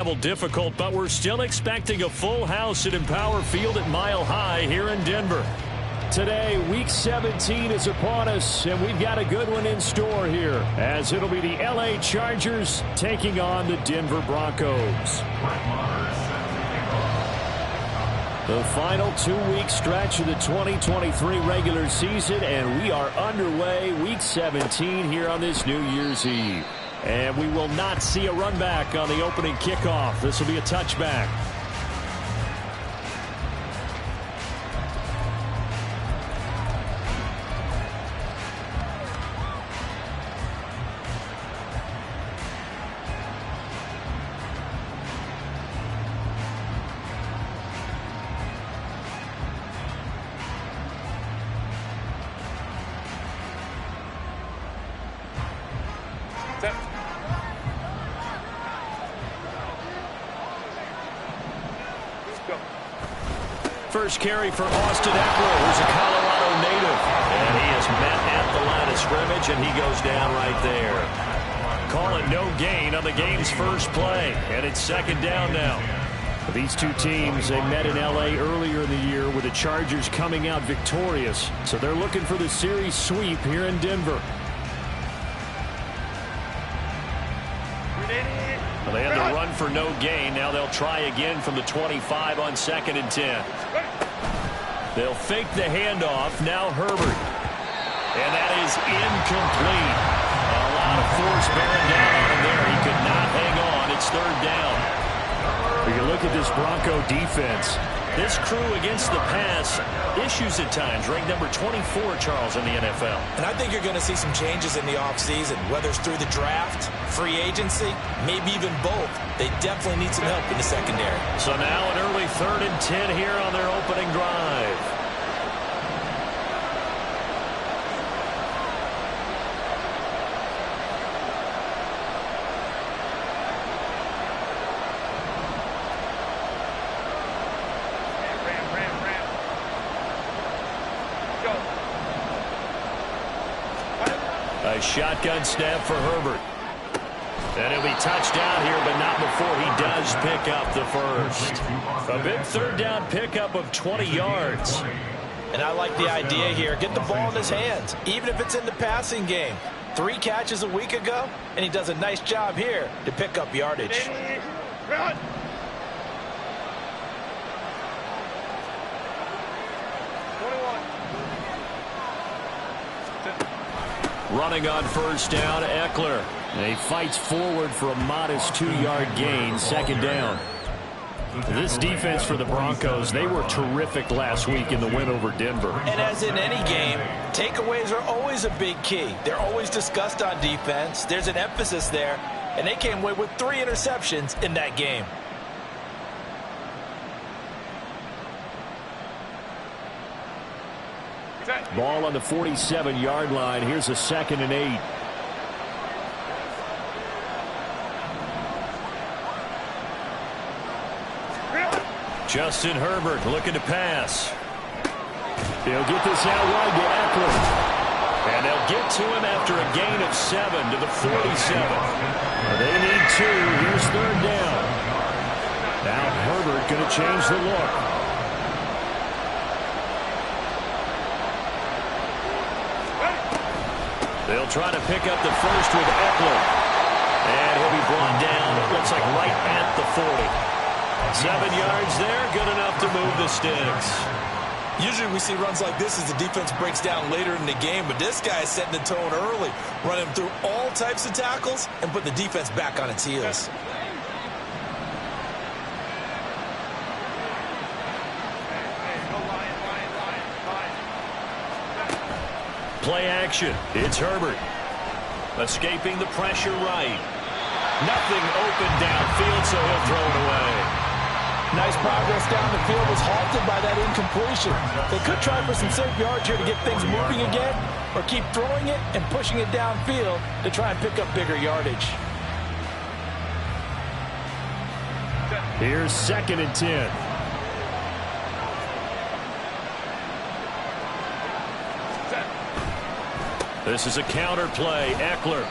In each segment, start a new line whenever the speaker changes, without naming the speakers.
Difficult, but we're still expecting a full house at Empower Field at Mile High here in Denver. Today, Week 17 is upon us, and we've got a good one in store here, as it'll be the LA Chargers taking on the Denver Broncos. The final 2-week stretch of the 2023 regular season, and we are underway Week 17 here on this New Year's Eve. And we will not see a run back on the opening kickoff. This will be a touchback. First carry for Austin Eckler, who's a Colorado native. And he is met at the line of scrimmage, and he goes down right there. Call it no gain on the game's first play. And it's second down now. These two teams, they met in L.A. earlier in the year with the Chargers coming out victorious. So they're looking for the series sweep here in Denver. Well, they had to run for no gain. Now they'll try again from the 25 on 2nd and 10. They'll fake the handoff. Now Herbert. And that is incomplete. A lot of force bearing down on him there. He could not hang on. It's third down. When you look at this Bronco defense, this crew against the pass, issues at times, ranked number 24, Charles, in the NFL.
And I think you're going to see some changes in the offseason, whether it's through the draft, free agency, maybe even both. They definitely need some help in the secondary.
So now an early 3rd and 10 here on their opening drive. A shotgun snap for Herbert. And he'll be touchdown here, but not before he does pick up the first. A big third down pickup of 20 yards.
And I like the idea here. Get the ball in his hands, even if it's in the passing game. 3 catches a week ago, and he does a nice job here to pick up yardage.
Running on first down, Eckler. And he fights forward for a modest 2-yard gain, second down. This defense for the Broncos, they were terrific last week in the win over Denver.
And as in any game, takeaways are always a big key. They're always discussed on defense. There's an emphasis there, and they came away with 3 interceptions in that game.
Ball on the 47-yard line. Here's a 2nd and 8. Justin Herbert looking to pass. He'll get this out wide to Eckler. And they'll get to him after a gain of 7 to the 47. They need 2. Here's third down. Now Herbert going to change the look. They'll try to pick up the first with Eckler. And he'll be brought down, it looks like right at the 40. 7 yards there, good enough to move the sticks.
Usually we see runs like this as the defense breaks down later in the game, but this guy is setting the tone early, running through all types of tackles and put the defense back on its heels.
Play action. It's Herbert. Escaping the pressure right. Nothing open downfield, so he'll throw it away.
Nice progress down the field was halted by that incompletion. They could try for some safe yards here to get things moving again, or keep throwing it and pushing it downfield to try and pick up bigger yardage.
Here's 2nd and 10. This is a counter play. Eckler.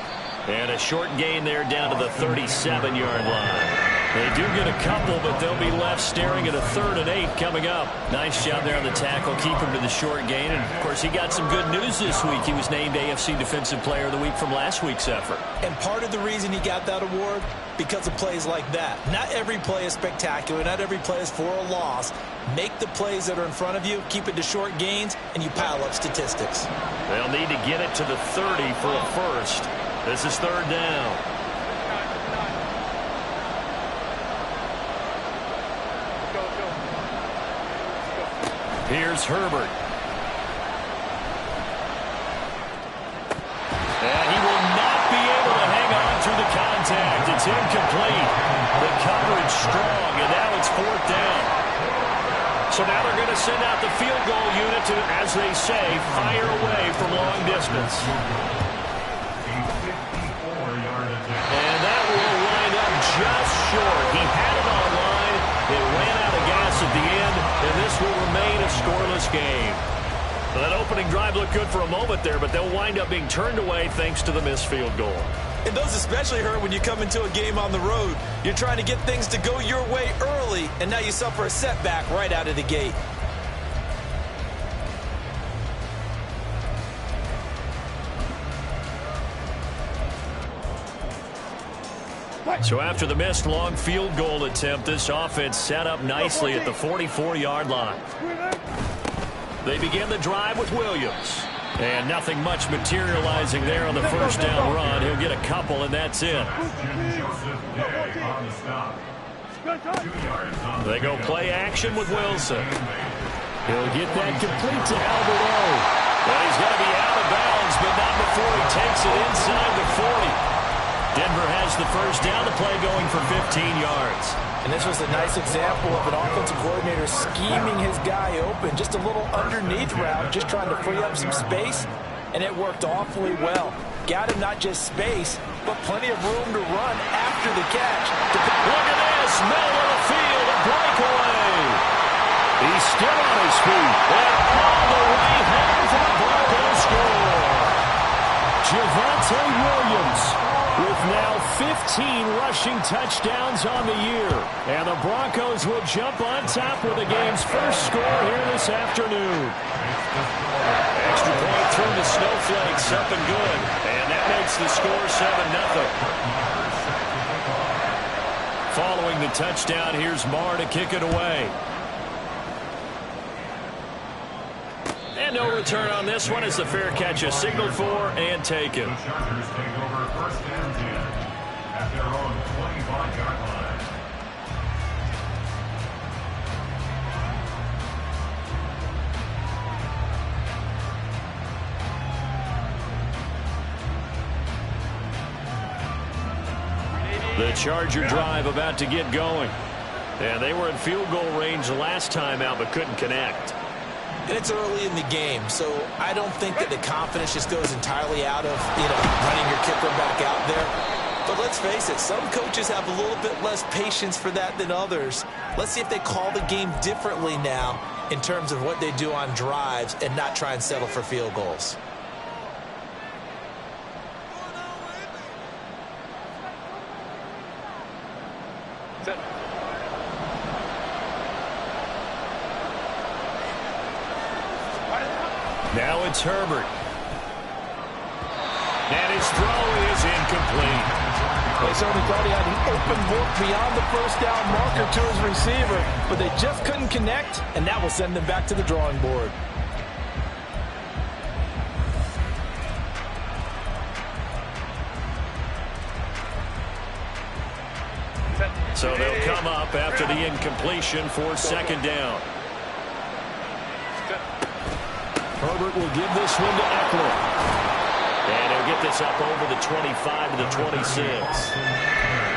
And a short gain there down to the 37-yard line. They do get a couple, but they'll be left staring at a 3rd and 8 coming up. Nice job there on the tackle. Keep him to the short gain. And, of course, he got some good news this week. He was named AFC Defensive Player of the Week from last week's effort.
And part of the reason he got that award, because of plays like that. Not every play is spectacular. Not every play is for a loss. Make the plays that are in front of you, keep it to short gains, and you pile up statistics.
They'll need to get it to the 30 for a first. This is 3rd down. Here's Herbert. And he will not be able to hang on through the contact. It's incomplete. The coverage strong, and now it's 4th down. So now they're going to send out the field goal unit to, as they say, fire away from long distance. And that will line up just short. He had it on line. It ran out of gas at the end, and this will remain a scoreless game. Well, that opening drive looked good for a moment there, but they'll wind up being turned away thanks to the missed field goal.
And those especially hurt when you come into a game on the road. You're trying to get things to go your way early, and now you suffer a setback right out of the gate.
So after the missed long field goal attempt, this offense set up nicely at the 44-yard line. They begin the drive with Williams. And nothing much materializing there on the first down run. He'll get a couple, and that's it. They go play action with Wilson. He'll get that complete to Alberto. Well, he's going to be out of bounds, but not before he takes it inside the 40. Denver has the first down, the play going for 15 yards.
And this was a nice example of an offensive coordinator scheming his guy open. Just a little underneath route, just trying to free up some space, and it worked awfully well. Got him not just space, but plenty of room to run after the catch.
Look at this, middle of the field, a breakaway. He's still on his feet, and on the way home for the Broncos score. Javonte Williams with now 15 rushing touchdowns on the year. And the Broncos will jump on top with the game's first score here this afternoon. Extra point through the snowflakes, up and good. And that makes the score 7-0. Following the touchdown, here's Marr to kick it away. And no return on this one as the fair catch is signaled for and taken. The Chargers take over 1st and 10 at their own 25-yard line. The Charger drive about to get going. And they were in field goal range the last time out but couldn't connect.
And it's early in the game, so I don't think that the confidence just goes entirely out of, running your kicker back out there. But let's face it, some coaches have a little bit less patience for that than others. Let's see if they call the game differently now in terms of what they do on drives and not try and settle for field goals.
Now it's Herbert. And his throw is incomplete.
They certainly thought he had an open look beyond the first down marker to his receiver, but they just couldn't connect, and that will send them back to the drawing board.
So they'll come up after the incompletion for 2nd down. Herbert will give this one to Eckler. And he'll get this up over the 25 to the 26.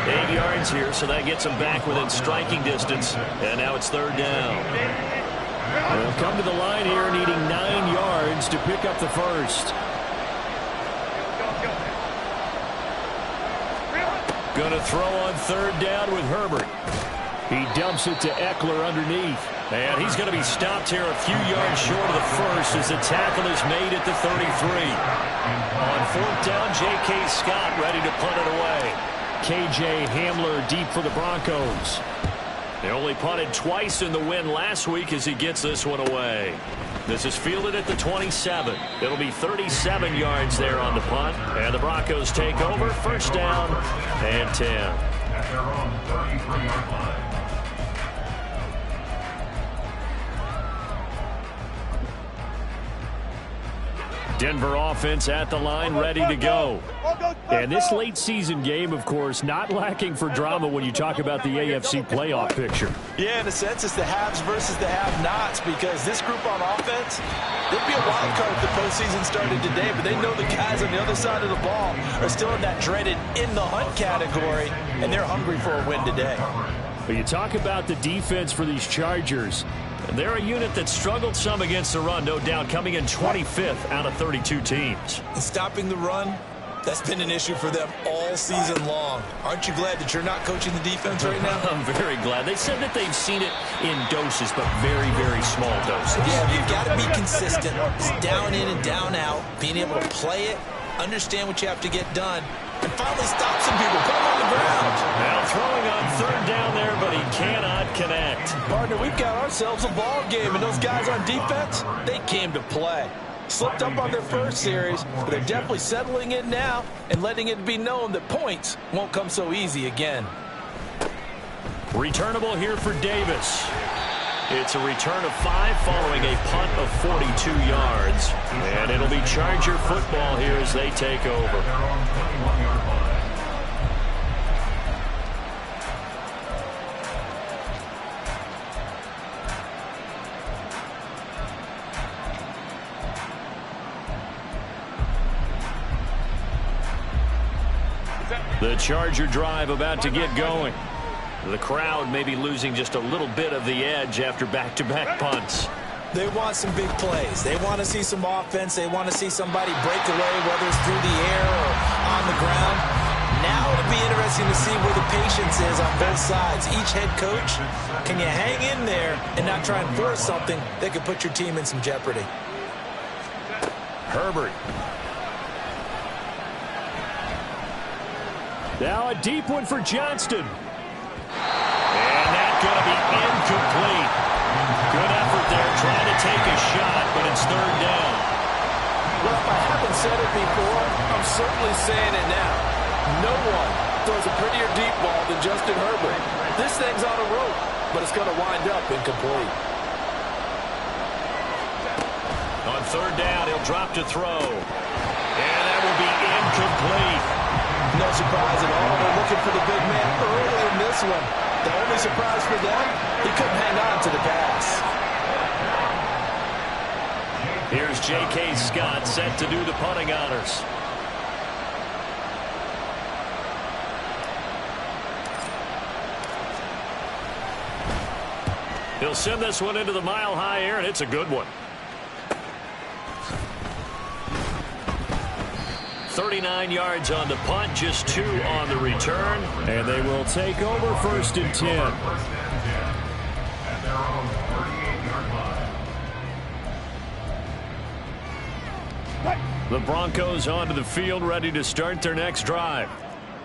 8 yards here, so that gets him back within striking distance. And now it's 3rd down. They'll come to the line here needing 9 yards to pick up the first. Going to throw on 3rd down with Herbert. He dumps it to Eckler underneath. And he's going to be stopped here a few yards short of the first as the tackle is made at the 33. On 4th down, J.K. Scott ready to punt it away. KJ Hamler deep for the Broncos. They only punted twice in the win last week as he gets this one away. This is fielded at the 27. It'll be 37 yards there on the punt. And the Broncos take over. First down and 10.
At their own 33-yard line.
Denver offense at the line, ready to go. And this late season game, of course, not lacking for drama when you talk about the AFC playoff picture.
Yeah, in a sense, it's the haves versus the have-nots, because this group on offense, they'd be a wild card if the postseason started today, but they know the guys on the other side of the ball are still in that dreaded in-the-hunt category, and they're hungry for a win today.
But you talk about the defense for these Chargers. They're a unit that struggled some against the run, no doubt, coming in 25th out of 32 teams.
And stopping the run, that's been an issue for them all season long. Aren't you glad that you're not coaching the defense right now?
I'm very glad. They said that they've seen it in doses, but very, very small doses.
Yeah, you've got to be consistent. It's down in and down out, being able to play it, understand what you have to get done, and finally stop some people, put them on the ground.
Now throwing on third down there, but he cannot connect.
Partner, we've got ourselves a ball game, and those guys on defense, they came to play. Slipped up on their first series, but they're definitely settling in now and letting it be known that points won't come so easy again.
Returnable here for Davis. It's a return of 5 following a punt of 42 yards. And it'll be Charger football here as they take over. The Charger drive about to get going. The crowd may be losing just a little bit of the edge after back-to-back punts.
They want some big plays. They want to see some offense. They want to see somebody break away, whether it's through the air or on the ground. Now it'll be interesting to see where the patience is on both sides. Each head coach, can you hang in there and not try and force something that could put your team in some jeopardy?
Herbert. Now a deep one for Johnston. And that's going to be incomplete. Good effort there trying to take a shot, but it's third down.
Well, if I haven't said it before, I'm certainly saying it now. No one throws a prettier deep ball than Justin Herbert. This thing's on a rope, but it's going to wind up incomplete.
On third down, he'll drop to throw. And that will be incomplete.
No surprise at all. They're looking for the big man early in this one. The only surprise for them, he couldn't hang on to the pass.
Here's J.K. Scott set to do the punting honors. He'll send this one into the mile-high air, and it's a good one. 39 yards on the punt, just 2 on the return, and they will take over first and 10.
At their own 38-yard line.
The Broncos onto the field, ready to start their next drive.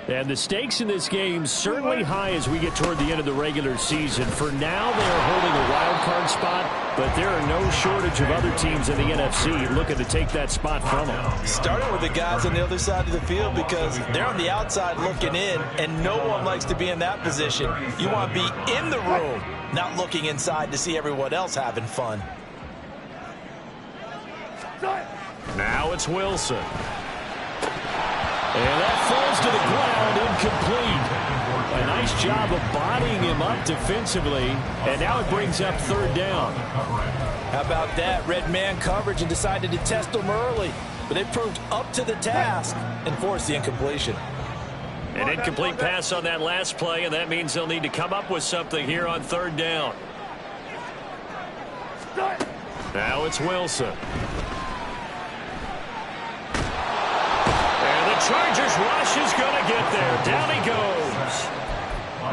And the stakes in this game certainly high as we get toward the end of the regular season. For now, they are holding a wild card spot, but there are no shortage of other teams in the NFC looking to take that spot from them.
Starting with the guys on the other side of the field, because they're on the outside looking in, and no one likes to be in that position. You want to be in the room, not looking inside to see everyone else having fun.
Now it's Wilson. And that falls to the ground, incomplete. A nice job of bodying him up defensively, and now it brings up third down.
How about that? Red man coverage and decided to test them early, but they proved up to the task and forced the incompletion.
An incomplete pass on that last play, and that means they'll need to come up with something here on third down. Now it's Wilson. Chargers rush is going to get there. Down he goes.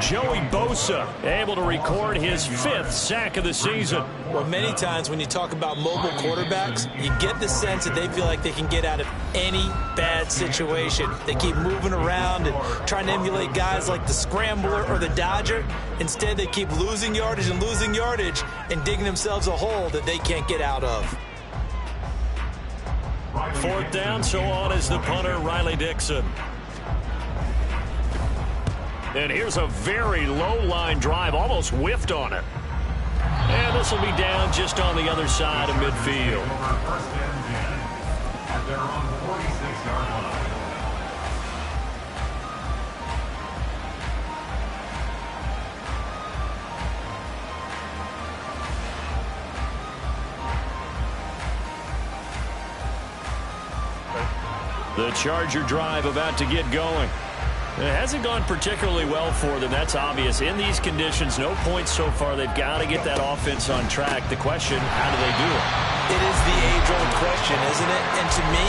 Joey Bosa able to record his 5th sack of the season.
Well, many times when you talk about mobile quarterbacks, you get the sense that they feel like they can get out of any bad situation. They keep moving around and trying to emulate guys like the Scrambler or the Dodger. Instead, they keep losing yardage and digging themselves a hole that they can't get out of.
4th down, so on is the punter, Riley Dixon. And here's a very low-line drive, almost whiffed on it. And this will be down just on the other side of midfield.
At their own 46-yard line.
The Charger drive about to get going. It hasn't gone particularly well for them. That's obvious. In these conditions, no points so far. They've got to get that offense on track. The question, how do they do it?
It is the age-old question, isn't it? And to me,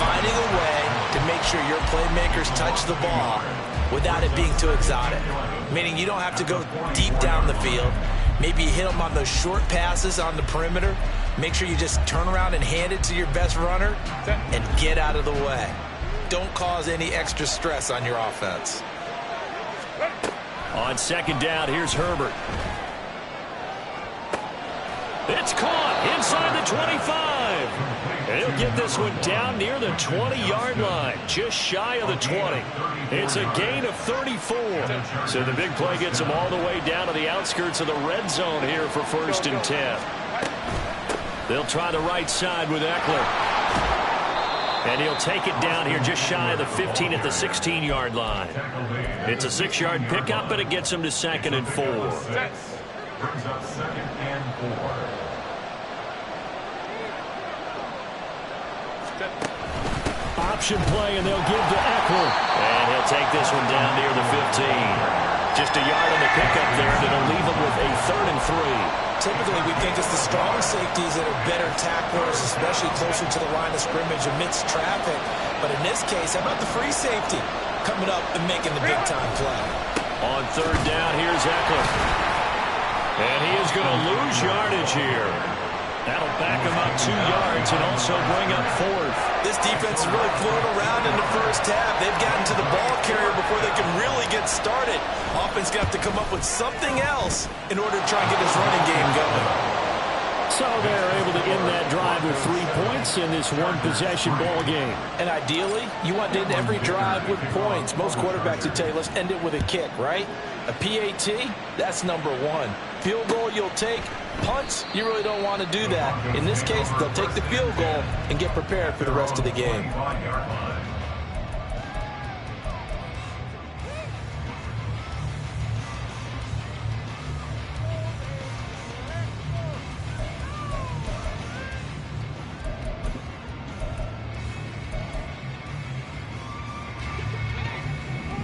finding a way to make sure your playmakers touch the ball without it being too exotic. Meaning you don't have to go deep down the field. Maybe you hit them on those short passes on the perimeter. Make sure you just turn around and hand it to your best runner and get out of the way. Don't cause any extra stress on your offense.
On 2nd down, here's Herbert. It's caught inside the 25. And he'll get this one down near the 20-yard line, just shy of the 20. It's a gain of 34. So the big play gets him all the way down to the outskirts of the red zone here for 1st and 10. They'll try the right side with Eckler. And he'll take it down here just shy of the 15 at the 16-yard line. It's a 6-yard pickup, and it gets him to 2nd and 4.
Brings up 2nd and 4.
Option play, and they'll give to Eckler. And he'll take this one down near the 15. Just a yard on the pickup there, and it'll leave him with a 3rd and 3.
Typically, we think it's the strong safeties that are better tacklers, especially closer to the line of scrimmage amidst traffic. But in this case, how about the free safety coming up and making the big-time play?
On 3rd down, here's Eckler. And he is going to lose yardage here. That'll back him up 2 yards and also bring up 4th.
This defense is really floating around in the first half. They've gotten to the ball carrier before they can really get started. Offense got to come up with something else in order to try and get this running game going.
So they're able to end that drive with 3 points in this one-possession ball game.
And ideally, you want to end every drive with points. Most quarterbacks would tell you, let's end it with a kick, right? A PAT, that's number 1. Field goal you'll take. Punts, you really don't want to do that. In this case, they'll take the field goal and get prepared for the rest of the game.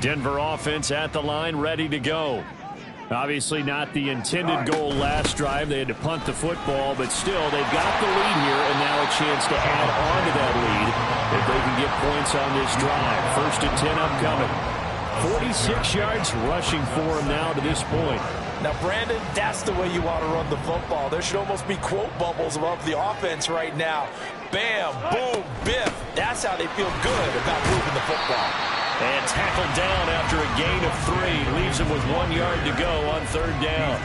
Denver offense at the line, ready to go. Obviously not the intended goal last drive. They had to punt the football, but still, they've got the lead here, and now a chance to add on to that lead if they can get points on this drive. 1st and 10 upcoming. 46 yards rushing for him now to this point.
Now, Brandon, that's the way you want to run the football. There should almost be quote bubbles above the offense right now. Bam, boom, biff. That's how they feel good about moving the football.
And tackled down after a gain of 3. Leaves him with 1 yard to go on 3rd down.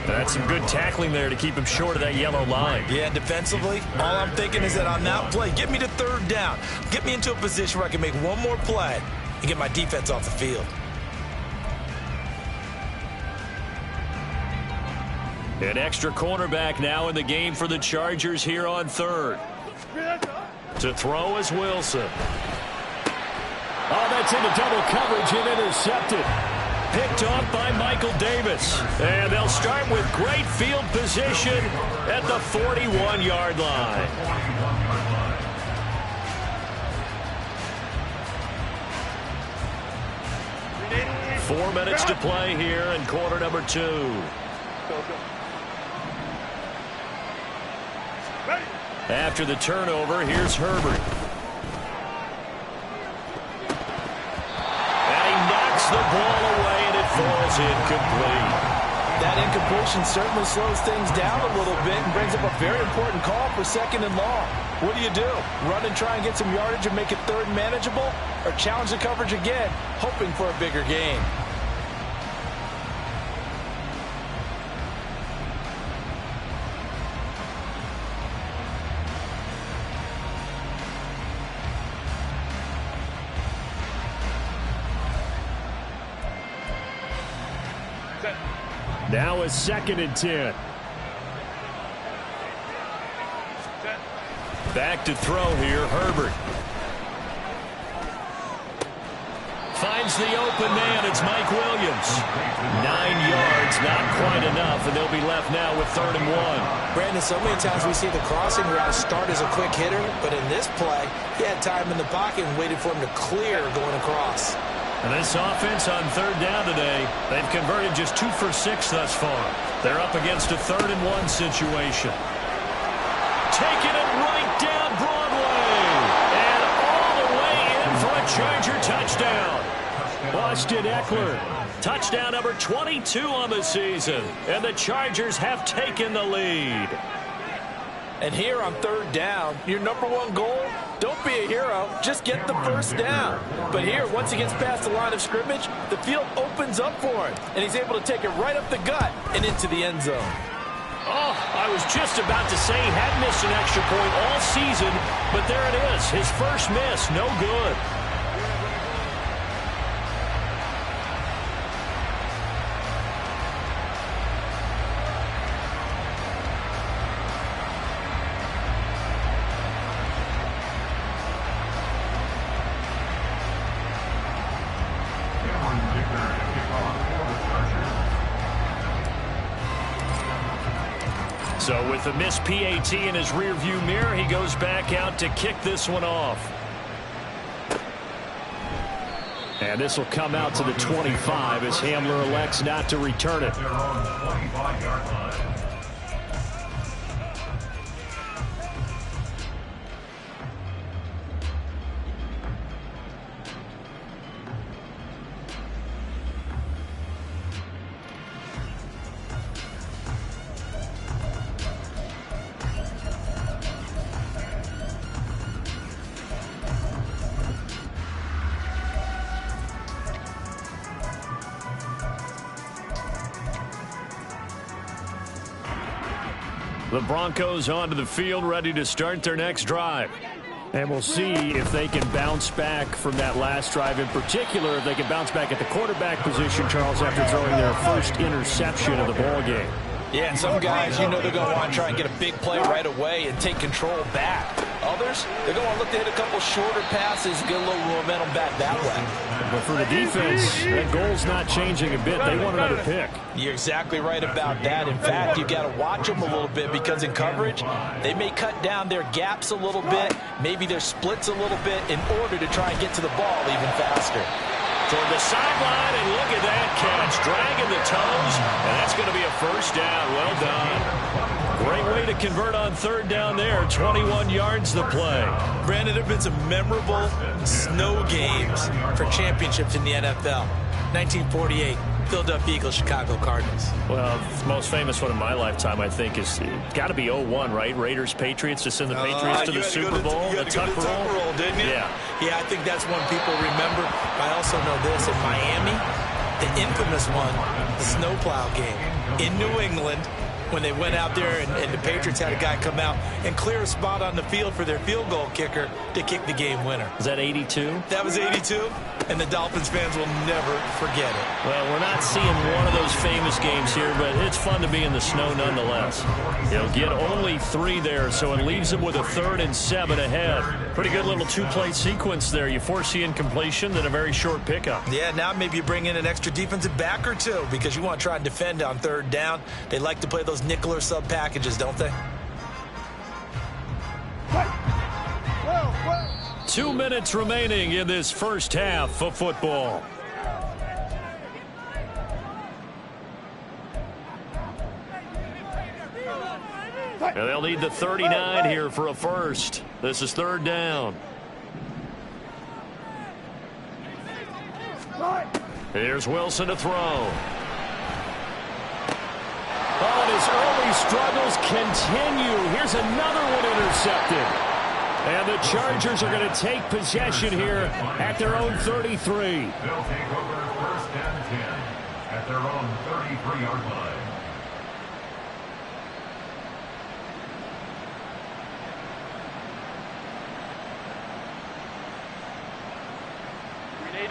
That's some good tackling there to keep him short of that yellow line.
Yeah, defensively, all I'm thinking is that on that play, get me to 3rd down. Get me into a position where I can make one more play and get my defense off the field.
An extra cornerback now in the game for the Chargers here on 3rd. To throw is Wilson. Oh, that's into double coverage and intercepted. Picked off by Michael Davis. And they'll start with great field position at the 41-yard line. Four minutes to play here in quarter number 2. After the turnover, here's Herbert. And he knocks the ball away. falls incomplete.
That incompletion certainly slows things down a little bit and brings up a very important call for 2nd and long. What do? Run and try and get some yardage and make it 3rd and manageable? Or challenge the coverage again, hoping for a bigger gain?
Now a 2nd and 10. Back to throw here, Herbert. Finds the open man. It's Mike Williams. 9 yards, not quite enough, and they'll be left now with 3rd and 1.
Brandon, so many times we see the crossing route start as a quick hitter, but in this play, he had time in the pocket and waited for him to clear going across.
And this offense on 3rd down today, they've converted just 2 for 6 thus far. They're up against a 3rd and 1 situation. Taking it right down Broadway. And all the way in for a Charger touchdown. Austin Eckler. Touchdown number 22 on the season. And the Chargers have taken the lead.
And here on 3rd down, your number 1 goal, don't be a hero, just get the 1st down. But here, once he gets past the line of scrimmage, the field opens up for him, and he's able to take it right up the gut and into the end zone.
Oh, I was just about to say he hadn't missed an extra point all season, but there it is, his first miss, no good. So with the missed PAT in his rearview mirror, he goes back out to kick this one off. And this will come out to the 25 as Hamler elects not to return it.
Their own 25-yard line.
The Broncos onto the field, ready to start their next drive. And we'll see if they can bounce back from that last drive. In particular, if they can bounce back at the quarterback position, Charles, after throwing their first interception of the ball game.
Yeah, and some guys, you know they're going to want to try and get a big play right away and take control back. Others, they're going to look to hit a couple shorter passes, get a little momentum back that way.
But for the defense, that goal's not changing a bit. They want another pick.
You're exactly right about that. In fact, you've got to watch them a little bit because in coverage, they may cut down their gaps a little bit, maybe their splits a little bit in order to try and get to the ball even faster.
Toward the sideline, and look at that catch. Dragging the toes, and that's going to be a first down. Well done. Great way to convert on 3rd down there. 21 yards the play.
Brandon, there have been some memorable snow games for championships in the NFL. 1948, Philadelphia Eagles, Chicago Cardinals.
Well, the most famous one in my lifetime, I think, is got to be 01, right? Raiders, Patriots, to send the Patriots to the Super Bowl.
The Tuck roll, didn't you?
Yeah.
Yeah, I think that's one people remember. I also know this. In Miami, the infamous one, the snowplow game in New England, when they went out there and the Patriots had a guy come out and clear a spot on the field for their field goal kicker to kick the game winner.
Is that 82?
That was 82, and the Dolphins fans will never forget it.
Well, we're not seeing one of those famous games here, but it's fun to be in the snow nonetheless. He'll get only 3 there, so it leaves him with a 3rd and 7 ahead. Pretty good little 2-play sequence there. You force the incompletion, then a very short pickup.
Yeah, now maybe you bring in an extra defensive back or two because you want to try and defend on 3rd down. They like to play those nickel or sub packages, don't they?
2 minutes remaining in this first half of football. And they'll need the 39 here for a first. This is 3rd down. Here's Wilson to throw. struggles continue. Here's another one intercepted. And the Chargers are going to take possession here at their own 33.
They'll take over first and 10 at their own 33-yard line.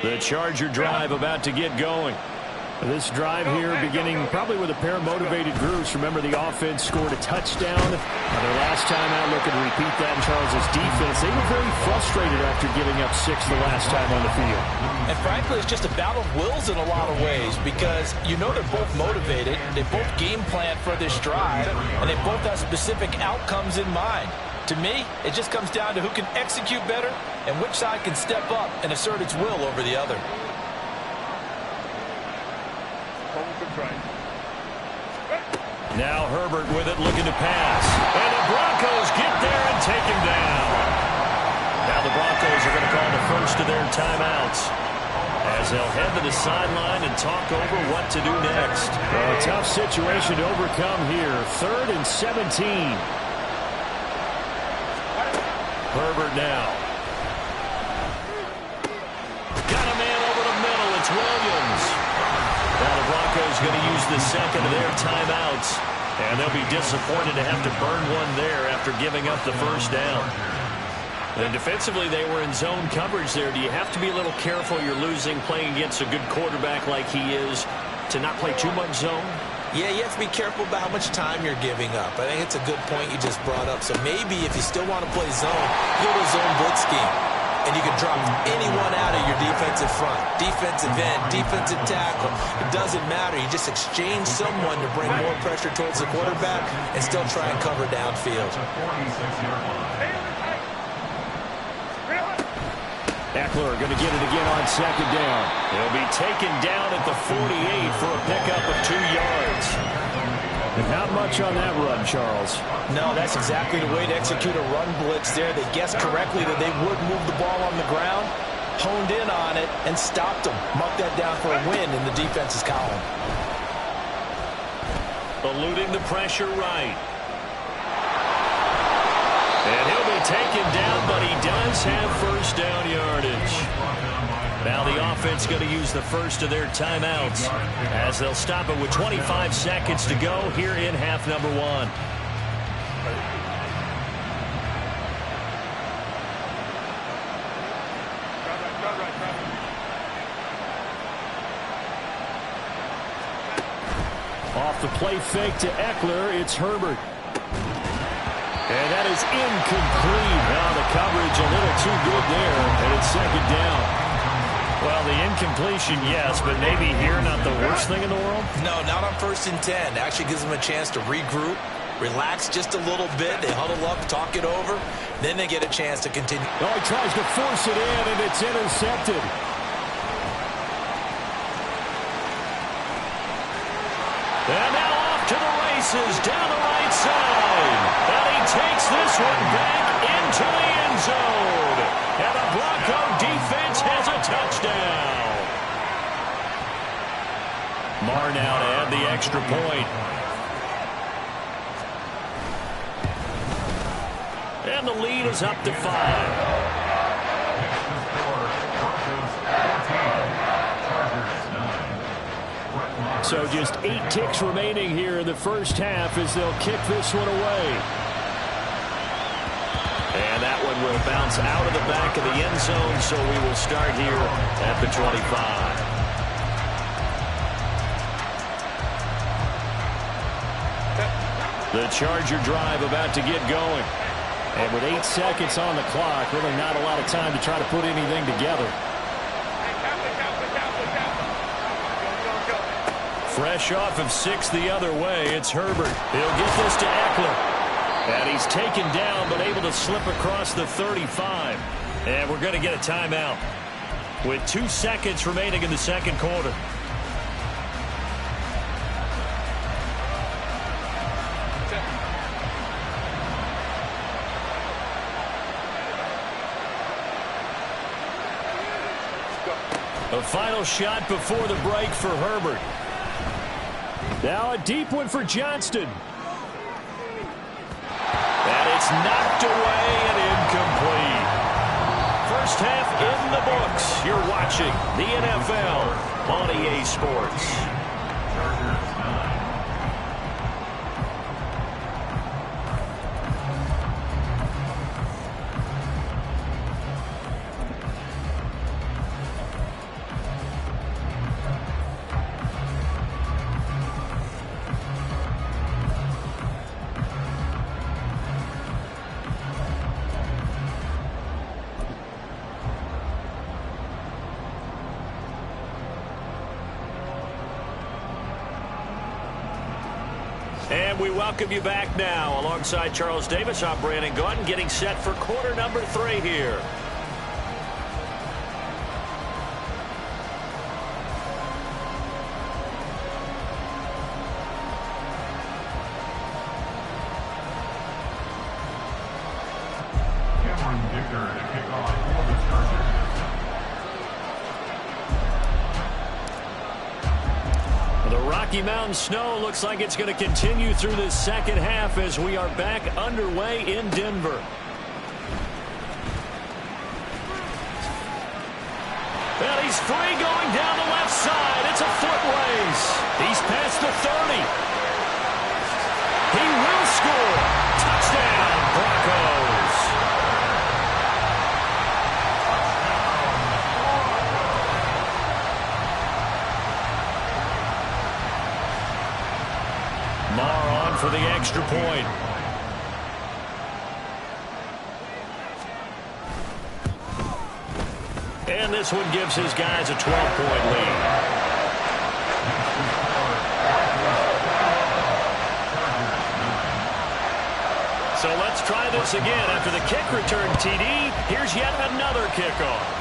The Charger drive about to get going. This drive here beginning probably with a pair of motivated groups. Remember, the offense scored a touchdown. Their last time out, looking to repeat that in Charles' defense. They were very frustrated after giving up 6 the last time on the field.
And frankly, it's just a battle of wills in a lot of ways because you know they're both motivated. They both game plan for this drive, and they both have specific outcomes in mind. To me, it just comes down to who can execute better and which side can step up and assert its will over the other.
Now Herbert with it, looking to pass. And the Broncos get there and take him down. Now the Broncos are going to call the first of their timeouts as they'll head to the sideline and talk over what to do next. Well, a tough situation to overcome here. 3rd and 17. Herbert now. Got a man over the middle. It's Williams. Now the Broncos going to use the second of their timeouts. And they'll be disappointed to have to burn one there after giving up the first down. And defensively, they were in zone coverage there. Do you have to be a little careful? You're losing playing against a good quarterback like he is to not play too much zone?
Yeah, you have to be careful about how much time you're giving up. I think it's a good point you just brought up. So maybe if you still want to play zone, go to zone blitz scheme. And you can drop anyone out of your defensive front. Defensive end, defensive tackle. It doesn't matter. You just exchange someone to bring more pressure towards the quarterback and still try and cover downfield.
Eckler going to get it again on second down. He'll be taken down at the 48 for a pickup of 2 yards. And not much on that run, Charles.
No, that's exactly the way to execute a run blitz there. They guessed correctly that they would move the ball on the ground, honed in on it, and stopped them. Mark that down for a win in the defense's column.
Eluding the pressure right. And he'll be taken down, but he does have first down yardage. Now the offense going to use the first of their timeouts as they'll stop it with 25 seconds to go here in half number 1. Off the play fake to Eckler, it's Herbert. And that is incomplete. Now the coverage a little too good there, and it's second down. Well, the incompletion, yes, but maybe here not the worst thing in the world?
No, not on 1st and 10. Actually gives them a chance to regroup, relax just a little bit. They huddle up, talk it over. Then they get a chance to continue.
Oh, he tries to force it in, and it's intercepted. And now off to the races down the right side. And he takes this one back into the end zone. And the Bronco defense has a touchdown. Marr now to add the extra point. And the lead is up to 5. So just 8 ticks remaining here in the first half as they'll kick this one away. And that one will bounce out of the back of the end zone, so we will start here at the 25. The Charger drive about to get going. And with 8 seconds on the clock, really not a lot of time to try to put anything together. Fresh off of 6 the other way, it's Herbert. He'll get this to Eckler. And he's taken down, but able to slip across the 35. And we're going to get a timeout with 2 seconds remaining in the second quarter. A final shot before the break for Herbert. Now a deep one for Johnston. It's knocked away and incomplete. First half in the books. You're watching the NFL on EA Sports.
Chargers 9.
And we welcome you back now. Alongside Charles Davis, I'm Brandon Gaudin, getting set for quarter number 3 here.
Cameron Dicker to kick off for the Chargers.
The Rocky Mountain snow looks like it's going to continue through this second half as we are back underway in Denver. Well, he's free going down the left side. It's a foot race. He's past the 30. He will score. Touchdown, Broncos. Marr on for the extra point. And this one gives his guys a 12-point lead. So let's try this again. After the kick return TD, here's yet another kickoff.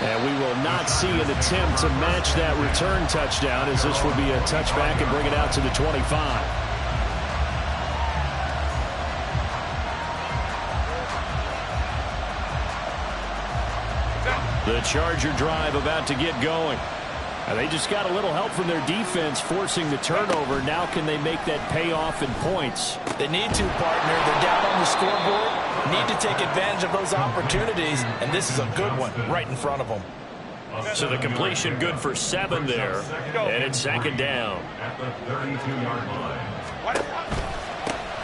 And we will not see an attempt to match that return touchdown, as this will be a touchback and bring it out to the 25. The Charger drive about to get going. And they just got a little help from their defense forcing the turnover. Now can they make that pay off in points?
They need to, partner. They're down on the scoreboard. Need to take advantage of those opportunities, and this is a good one right in front of them.
So the completion good for 7 there, and it's second down.
At the 32-yard line.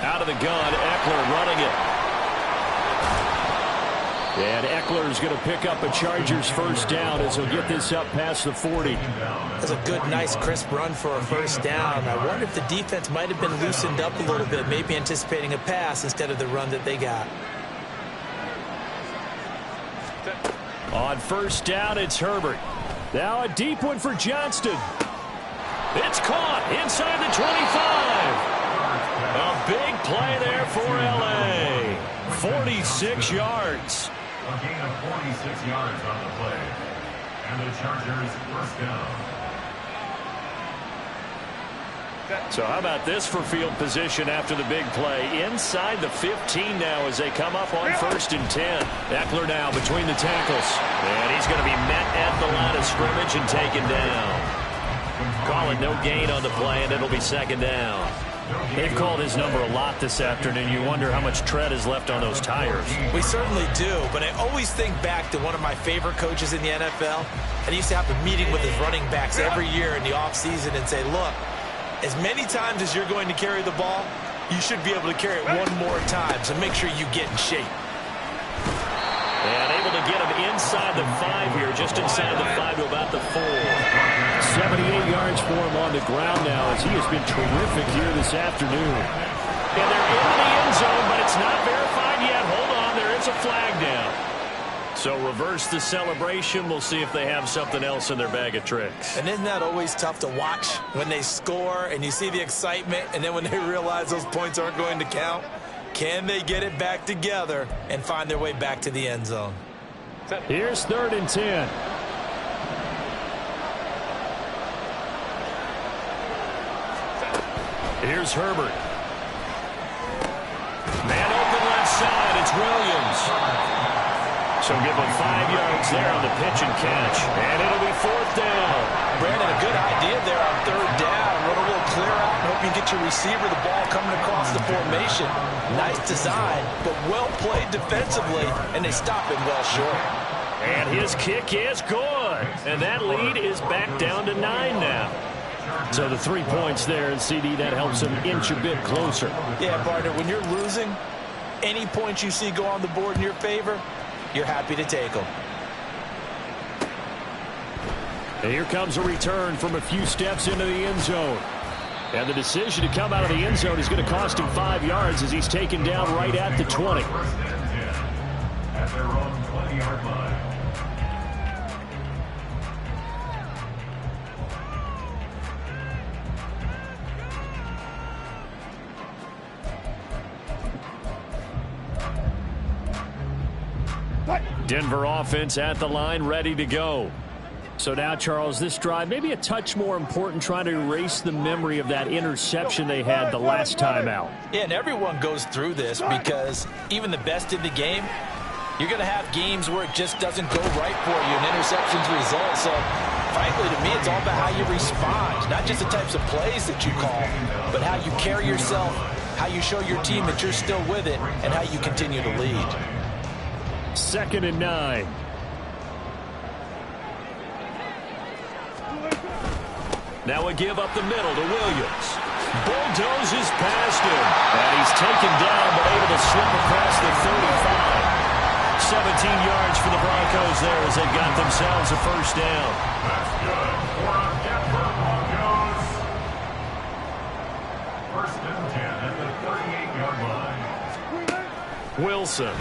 Out of the gun, Eckler running it. And Eckler is going to pick up a Chargers first down as he'll get this up past the 40.
That's a good, nice, crisp run for a first down. I wonder if the defense might have been loosened up a little bit, maybe anticipating a pass instead of the run that they got.
On first down, it's Herbert. Now a deep one for Johnston. It's caught inside the 25. A big play there for L.A. 46 yards.
A gain of 46 yards on the play. And the Chargers first down.
So how about this for field position after the big play? Inside the 15 now as they come up on first and 10. Eckler now between the tackles. And he's going to be met at the line of scrimmage and taken down. Call it no gain on the play, and it'll be second down. They've called his number a lot this afternoon. You wonder how much tread is left on those tires.
We certainly do, but I always think back to one of my favorite coaches in the NFL. And he used to have a meeting with his running backs every year in the offseason and say, look, as many times as you're going to carry the ball, you should be able to carry it one more time, so make sure you get in shape.
And able to get him inside the 5 here, just inside the 5 to about the 4. 78 yards for him on the ground now as he has been terrific here this afternoon. And they're into the end zone, but it's not verified yet. Hold on, there is a flag down. So reverse the celebration. We'll see if they have something else in their bag of tricks.
And isn't that always tough to watch when they score and you see the excitement, and then when they realize those points aren't going to count? Can they get it back together and find their way back to the end zone?
Here's 3rd and 10. Here's Herbert. Man open left side. It's Williams. So give him 5 yards there on the pitch and catch. And it'll be 4th down.
Brandon, a good idea there on 3rd down. Run a little clear out and hope you get your receiver the ball coming across the formation. Nice design, but well played defensively, and they stop him well short.
And his kick is good. And that lead is back down to 9 now. So the 3 points there, and CD, that helps him inch a bit closer.
Yeah, partner, when you're losing, any points you see go on the board in your favor, you're happy to take them.
And here comes a return from a few steps into the end zone. And the decision to come out of the end zone is going to cost him 5 yards as he's taken down right at the 20.
First and 10 at their own 20-yard line.
Denver offense at the line, ready to go. So now, Charles, this drive maybe a touch more important, trying to erase the memory of that interception they had the last time out.
Yeah, and everyone goes through this because even the best in the game, you're going to have games where it just doesn't go right for you and interceptions result. So, frankly, to me, it's all about how you respond, not just the types of plays that you call, but how you carry yourself, how you show your team that you're still with it, and how you continue to lead.
2nd and 9. Now a give up the middle to Williams. Bulldozes past him. And he's taken down, but able to slip across the 35. 17 yards for the Broncos there as they got themselves a first down.
That's good for a Denver Broncos. First and 10 at the 38-yard line.
Wilson.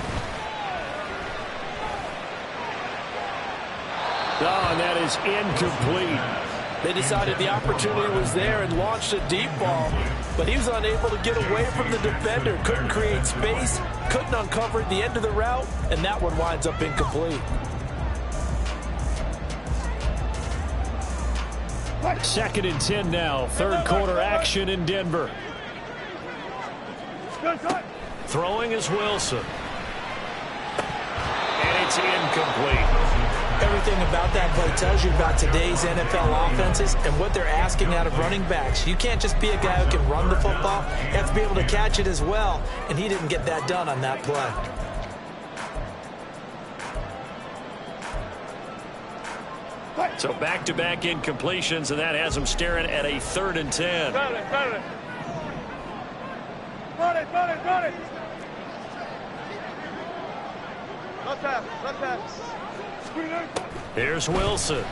Oh, and that is incomplete.
They decided the opportunity was there and launched a deep ball, but he was unable to get away from the defender, couldn't create space, couldn't uncover the end of the route, and that one winds up incomplete.
2nd and 10 now. 3rd quarter action in Denver. Throwing is Wilson. And it's incomplete.
Everything about that play tells you about today's NFL offenses and what they're asking out of running backs. You can't just be a guy who can run the football. You have to be able to catch it as well, and he didn't get that done on that play.
So back-to-back incompletions, and that has him staring at a 3rd and 10.
Run it. Left pass.
Here's Wilson.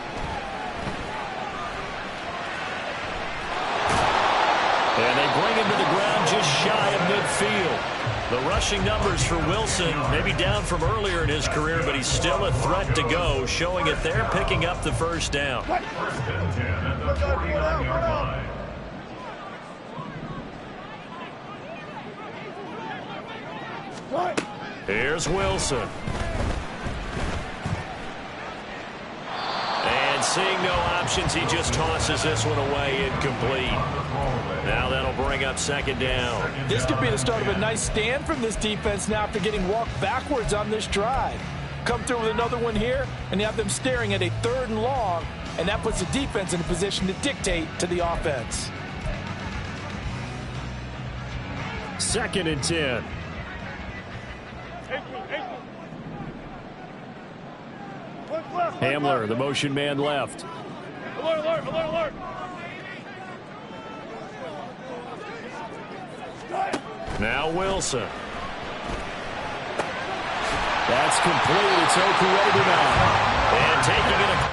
And they bring him to the ground just shy of midfield. The rushing numbers for Wilson, maybe down from earlier in his career, but he's still a threat to go, showing it there, picking up the first down.
First and 10 at the 49-yard line.
Here's Wilson. And seeing no options, he just tosses this one away, incomplete. Now that'll bring up 2nd down.
This could be the start of a nice stand from this defense now after getting walked backwards on this drive. Come through with another one here, and you have them staring at a 3rd and long, and that puts the defense in a position to dictate to the offense.
2nd and 10. Hamler, the motion man left.
Alert.
Now Wilson. That's complete. It's Okuedu now. And taking it.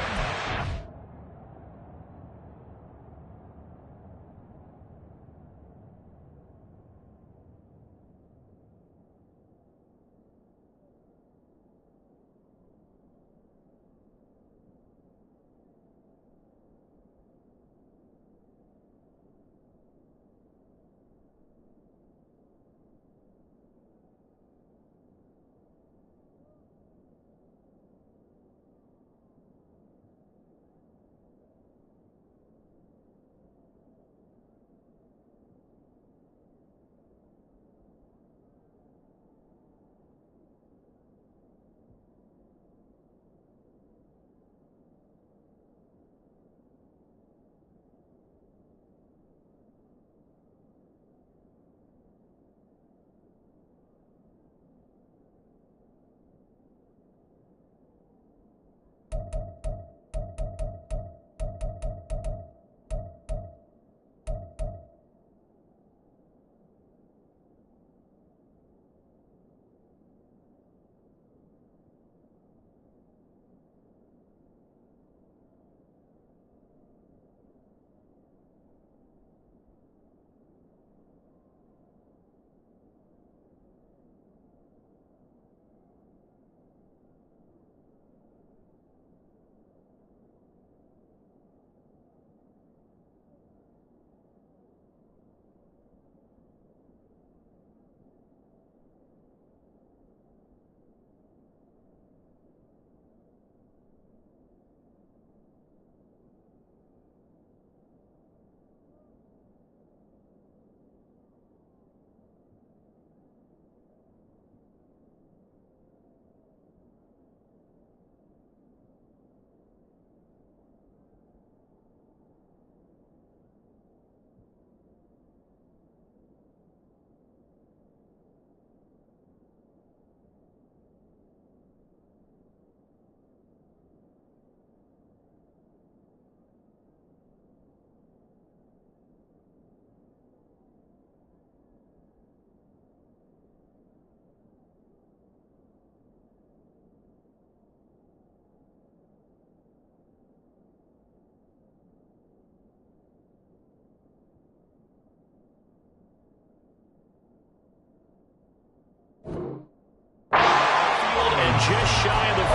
just shy of the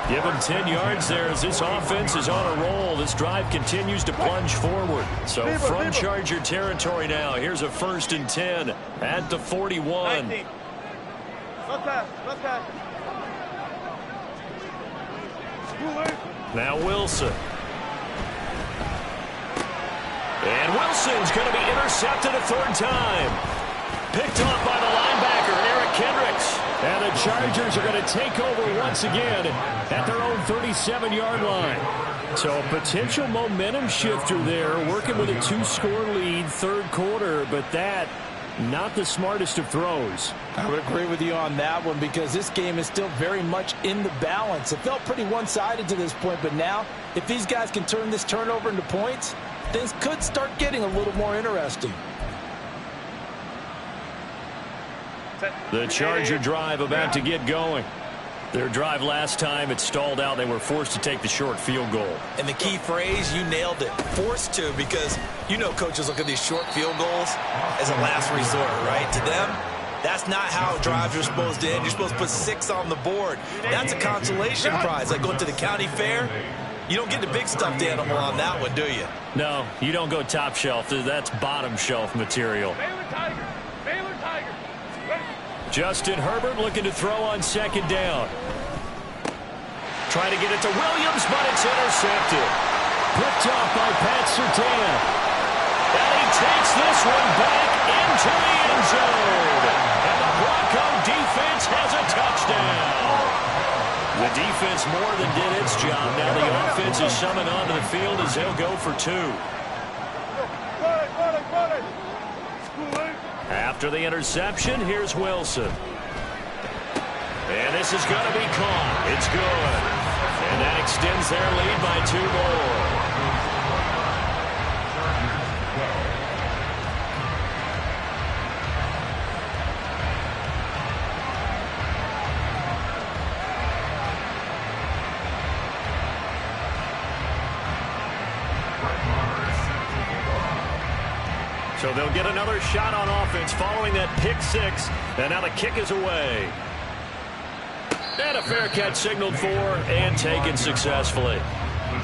40. Give him 10 yards there as this offense is on a roll. This drive continues to plunge forward. So from Charger territory now, here's a 1st and 10 at the 41. Now Wilson. And Wilson's going to be intercepted a 3rd time. Picked off by the linebacker, Eric Kendricks. And the Chargers are going to take over once again at their own 37-yard line. So a potential momentum shifter there, working with a 2-score lead, 3rd quarter, but that not the smartest of throws.
I would agree with you on that one because this game is still very much in the balance. It felt pretty one-sided to this point, but now if these guys can turn this turnover into points, things could start getting a little more interesting.
The Charger drive about to get going. Their drive last time, it stalled out. They were forced to take the short field goal.
And the key phrase, you nailed it, forced to, because you know coaches look at these short field goals as a last resort, right? To them, that's not how drives are supposed to end. You're supposed to put 6 on the board. That's a consolation prize. Like going to the county fair, you don't get the big stuffed animal on that one, do you?
No, you don't go top shelf. That's bottom shelf material. Justin Herbert looking to throw on 2nd down. Trying to get it to Williams, but it's intercepted. Picked off by Pat Surtain. And he takes this one back into the end zone. And the Bronco defense has a touchdown. The defense more than did its job. Now the offense is summoned onto the field as they'll go for 2. After the interception, here's Wilson. And this is going to be caught. It's good. And that extends their lead by 2 more. So they'll get another shot on offense following that pick 6. And now the kick is away. And a fair catch signaled for and taken successfully.
The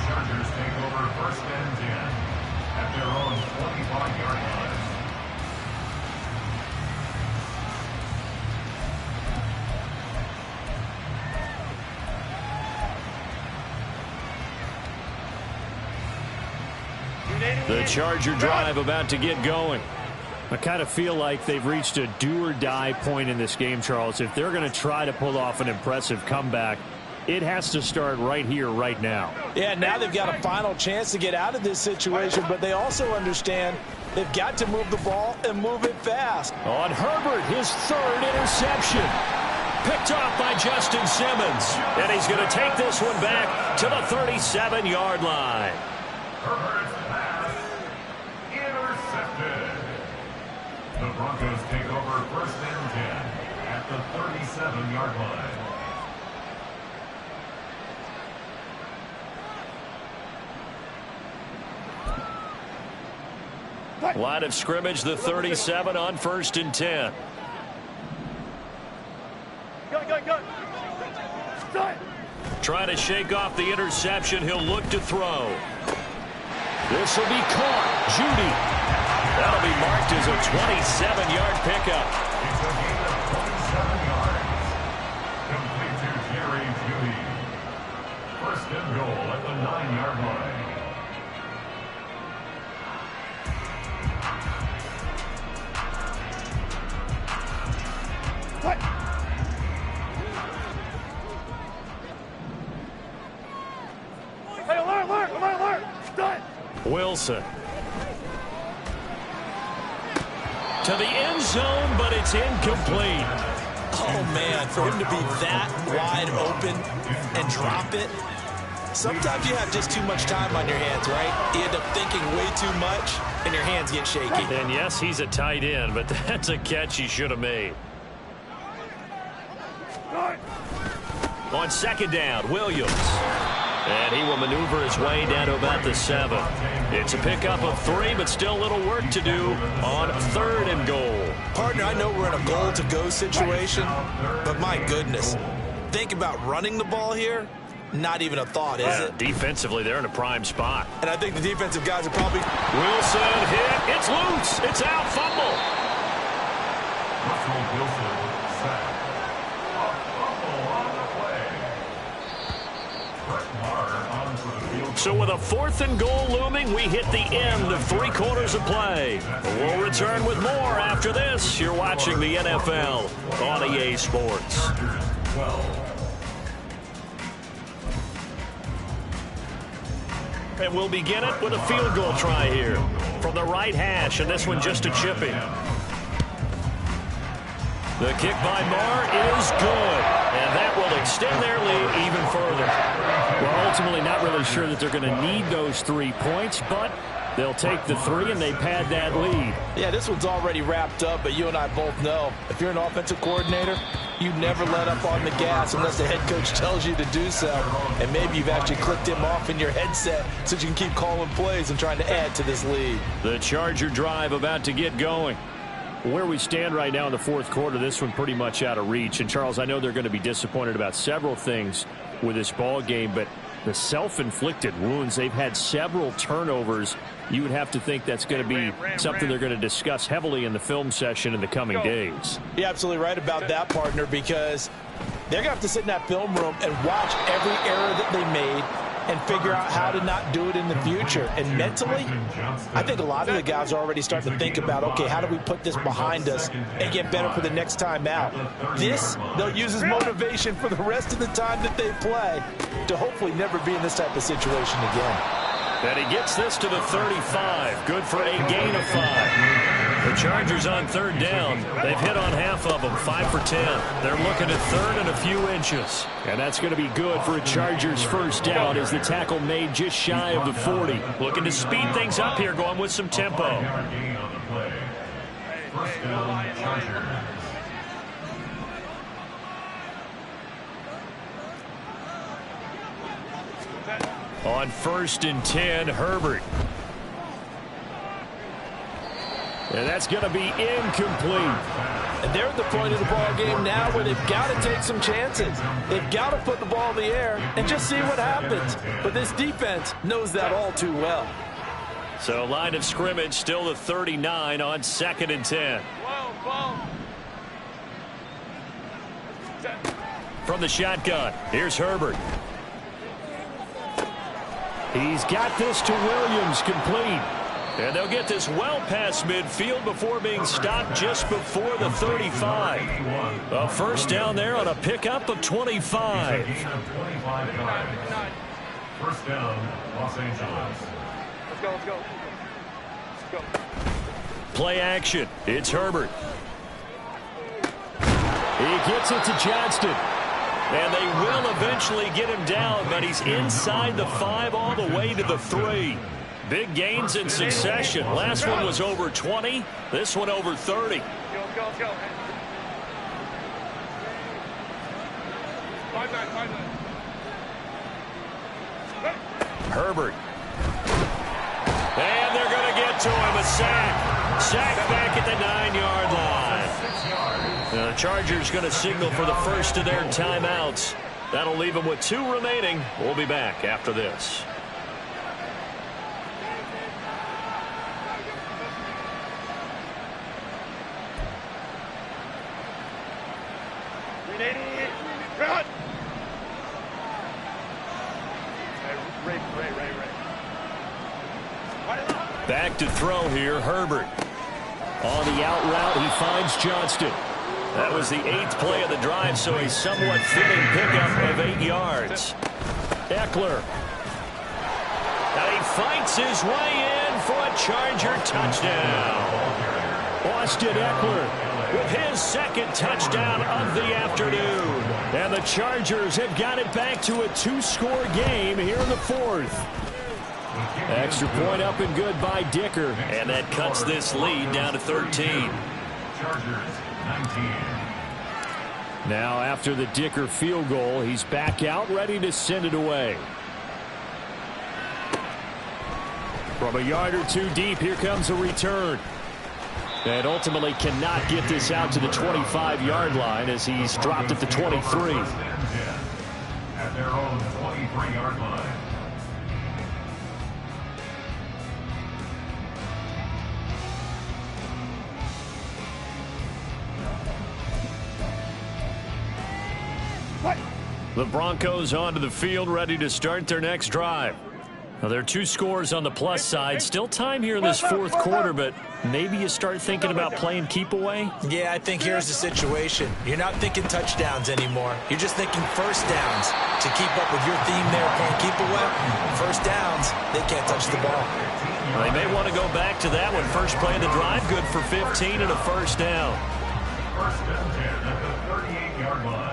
Chargers take over 1st and 10 at their own 25-yard line.
The Charger drive about to get going. I kind of feel like they've reached a do-or-die point in this game, Charles. If they're going to try to pull off an impressive comeback, it has to start right here, right now.
Yeah, now they've got a final chance to get out of this situation, but they also understand they've got to move the ball and move it fast.
On Herbert, his 3rd interception. Picked off by Justin Simmons. And he's going to take this one back to the 37-yard line.
Herbert's pass intercepted. The Broncos take over 1st and 10 at the 37-yard line.
Line of scrimmage, the 37 on 1st and 10. Trying to shake off the interception. He'll look to throw. This will be caught. Judy. That'll be marked as a 27-yard pickup.
It's a gain of 27 yards. Complete to Jerry Judy. 1st and goal at the 9-yard line.
Hey, alert! Done!
Wilson. To the end zone, but it's incomplete.
Oh, man, for him to be that wide open and drop it. Sometimes you have just too much time on your hands, right? You end up thinking way too much, and your hands get shaky.
And yes, he's a tight end, but that's a catch he should have made. On 2nd down, Williams. And he will maneuver his way down to about the 7. It's a pickup of 3, but still a little work to do on 3rd and goal.
Partner, I know we're in a goal-to-go situation, but my goodness, think about running the ball here, not even a thought, is it?
Defensively, they're in a prime spot.
And I think the defensive guys are probably...
Wilson hit. It's loose. It's out. Fumble.
Russell Wilson sacked. A fumble on the play. Brett Maher on for the field.
So with a 4th and goal looming, we hit the end of 3 quarters of play. We'll return with more after this. You're watching the NFL on EA Sports.
Chargers 12.
And we'll begin it with a field goal try here from the right hash, and this one just a chipping. The kick by Maher is good, and that will extend their lead even further.
Well, ultimately not really sure that they're going to need those 3 points, but they'll take the 3 and they pad that lead.
Yeah, this one's already wrapped up, but you and I both know if you're an offensive coordinator, you never let up on the gas unless the head coach tells you to do so. And maybe you've actually clicked him off in your headset so you can keep calling plays and trying to add to this lead.
The Charger drive about to get going.
Where we stand right now in the 4th quarter, this one pretty much out of reach. And, Charles, I know they're going to be disappointed about several things with this ball game, but the self-inflicted wounds, they've had several turnovers. You would have to think that's going to be something they're going to discuss heavily in the film session in the coming days.
You're absolutely right about that, partner, because they're going to have to sit in that film room and watch every error that they made and figure out how to not do it in the future. And mentally, I think a lot of the guys are already starting to think about, okay, how do we put this behind us and get better for the next time out? This, they'll use as motivation for the rest of the time that they play to hopefully never be in this type of situation again.
And he gets this to the 35. Good for a gain of 5. The Chargers on 3rd down. They've hit on half of them, 5 for 10. They're looking at 3rd and a few inches.
And that's going to be good for a Chargers first down as the tackle made just shy of the 40.
Looking to speed things up here, going with some tempo.
Gain on the play. First down, Chargers.
On 1st and 10, Herbert.
And that's going to be incomplete.
And they're at the point of the ball game now where they've got to take some chances. They've got to put the ball in the air and just see what happens. But this defense knows that all too well.
So line of scrimmage still the 39 on 2nd and 10. From the shotgun, here's Herbert.
He's got this to Williams, complete.
And they'll get this well past midfield before being stopped just before the 35. A first down there on a pickup of 25.
First down, Los Angeles.
Let's go, let's go. Let's go.
Play action. It's Herbert.
He gets it to Johnston.
And they will eventually get him down, but he's inside the 5 all the way to the 3. Big gains in succession. Last one was over 20. This one over 30.
Let's go, let's go. Five back.
Herbert. And they're going to get to him. A sack. Sack back at the 9-yard line. The Chargers going to signal for the first of their timeouts. That'll leave them with 2 remaining. We'll be back after this.
Run!
Back to throw here, Herbert.
On the out route, he finds Johnston.
That was the 8th play of the drive, so a somewhat fitting pickup of 8 yards. Eckler. And he fights his way in for a Charger touchdown.
Austin Eckler
with his 2nd touchdown of the afternoon.
And the Chargers have got it back to a 2-score game here in the 4th. Extra point up and good by Dicker.
And that cuts this lead down to 13.
Chargers 19.
Now after the Dicker field goal, he's back out ready to send it away. From a yard or 2 deep, here comes a return. And ultimately cannot get this out to the 25-yard line as he's dropped at the 23.
20-yard line.
The Broncos onto the field, ready to start their next drive. Now, there are 2 scores on the plus side. Still time here in this fourth quarter, but maybe you start thinking about playing keep away?
Yeah, I think here's the situation. You're not thinking touchdowns anymore. You're just thinking first downs. To keep up with your theme there, playing keep away, first downs, they can't touch the ball.
Well, they may want to go back to that one. First play of the drive, good for 15 and a first down.
First and 10 at the 38-yard line.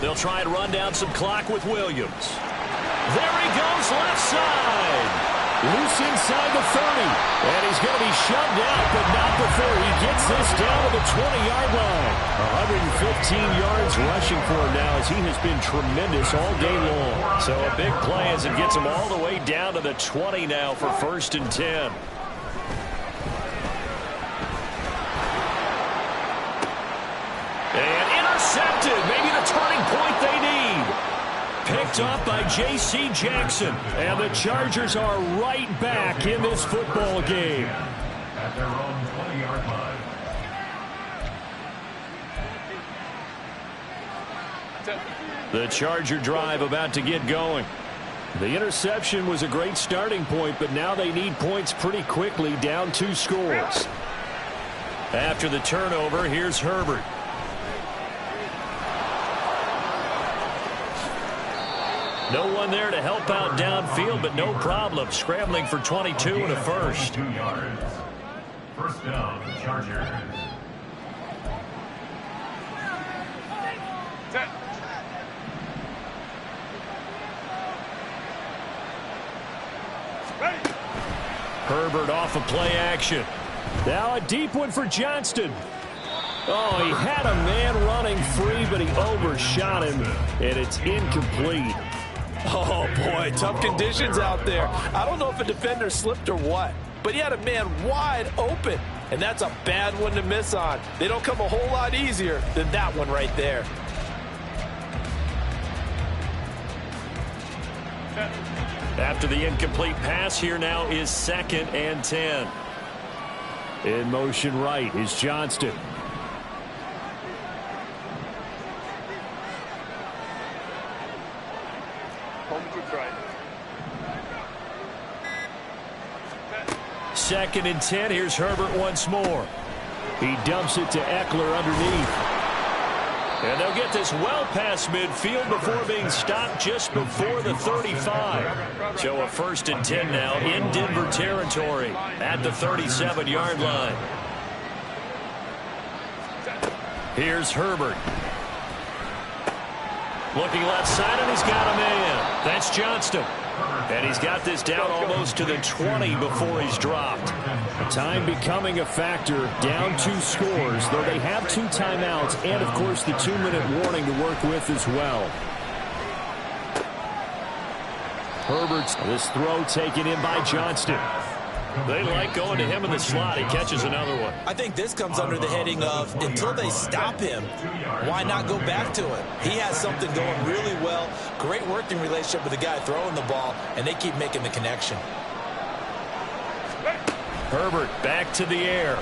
They'll try and run down some clock with Williams. There he goes, left side. Loose inside the 30. And he's going to be shoved out, but not before he gets this down to the 20-yard line. 115 yards rushing for him now, as he has been tremendous all day long. So a big play as it gets him all the way down to the 20 now for first and 10. And intercepted. Maybe the turning point they need. Picked off by J.C. Jackson. And the Chargers are right back in this football game.
At their own 20-yard line.
The Charger drive about to get going. The interception was a great starting point, but now they need points pretty quickly, down 2 scores. After the turnover, here's Herbert. No one there to help out downfield, but no problem. Scrambling for 22 and a first.
2 yards. First down, Chargers.
Herbert off of play action. Now a deep one for Johnston. Oh, he had a man running free, but he overshot him, and it's incomplete.
Oh, boy, tough conditions out there. I don't know if a defender slipped or what, but he had a man wide open, and that's a bad one to miss on. They don't come a whole lot easier than that one right there.
After the incomplete pass, here now is 2nd and 10. In motion right is Johnston.
Home to try.
2nd and 10. Here's Herbert once more. He dumps it to Eckler underneath. And they'll get this well past midfield before being stopped just before the 35. So a 1st and 10 now in Denver territory at the 37-yard line. Here's Herbert. Looking left side, and he's got a man. That's Johnston. And he's got this down almost to the 20 before he's dropped. Time becoming a factor, down 2 scores, though they have 2 timeouts and, of course, the 2-minute warning to work with as well. Herbert's this throw taken in by Johnston. They like going to him in the slot. He catches another one.
I think this comes under the heading of, until they stop him, why not go back to it? He has something going really well. Great working relationship with the guy throwing the ball, and they keep making the connection.
Herbert back to the air.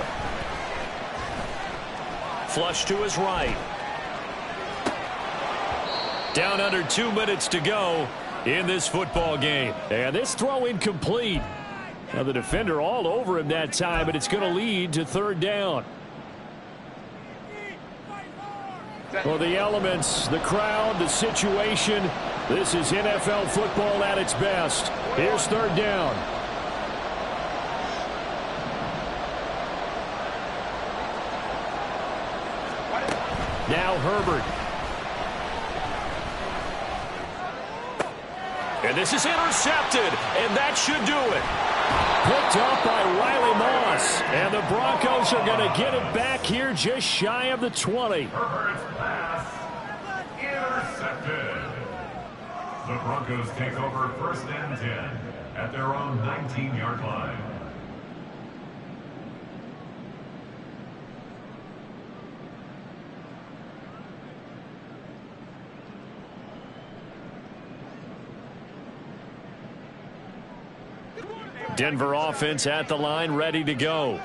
Flush to his right. Down under 2 minutes to go in this football game. And this throw incomplete. Now the defender all over him that time, but it's going to lead to 3rd down. Well, the elements, the crowd, the situation, this is NFL football at its best. Here's 3rd down. Now Herbert. And this is intercepted, and that should do it. Picked up by Riley Moss, and the Broncos are going to get it back here just shy of the 20.
Herbert's pass intercepted. The Broncos take over 1st and 10 at their own 19-yard line.
Denver offense at the line, ready to go.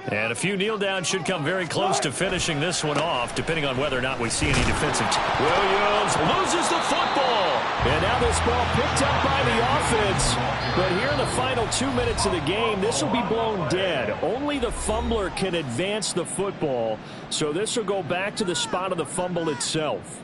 And a few kneel downs should come very close to finishing this one off, depending on whether or not we see any defensive. Williams loses the football.
And now this ball picked up by the offense. But here in the final 2 minutes of the game, this will be blown dead. Only the fumbler can advance the football. So this will go back to the spot of the fumble itself.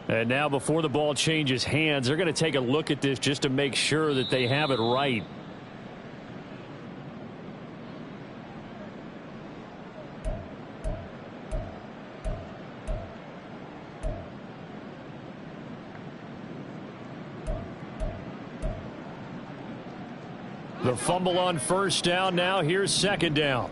And now before the ball changes hands, they're going to take a look at this just to make sure that they have it right. The fumble on first down. Now here's second down.